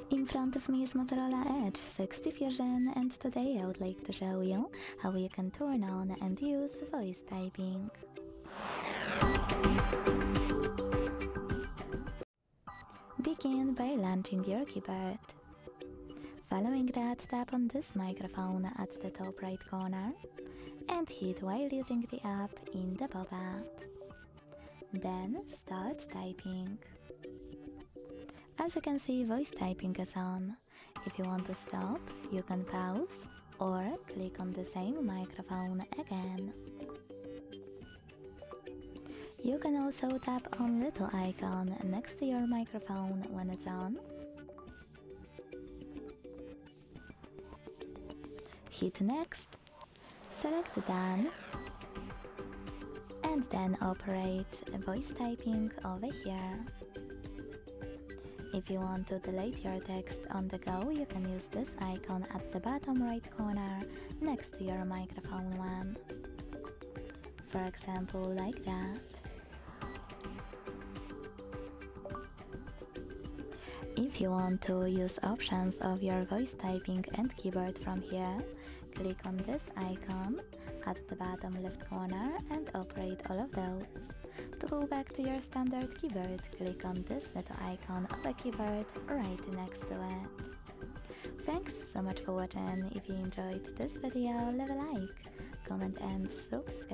In front of me is Motorola Edge 6th version, and today I would like to show you how you can turn on and use voice typing. Begin by launching your keyboard. Following that, tap on this microphone at the top right corner and hit while using the app in the pop-up. Then start typing. As you can see, voice typing is on. If you want to stop, you can pause or click on the same microphone again. You can also tap on little icon next to your microphone when it's on. Hit next, select done, and then operate voice typing over here. If you want to delete your text on the go, you can use this icon at the bottom right corner next to your microphone one. For example, like that. If you want to use options of your voice typing and keyboard from here, click on this icon at the bottom left corner and operate all of those. To go back to your standard keyboard, click on this little icon of a keyboard right next to it. Thanks so much for watching. If you enjoyed this video, leave a like, comment and subscribe.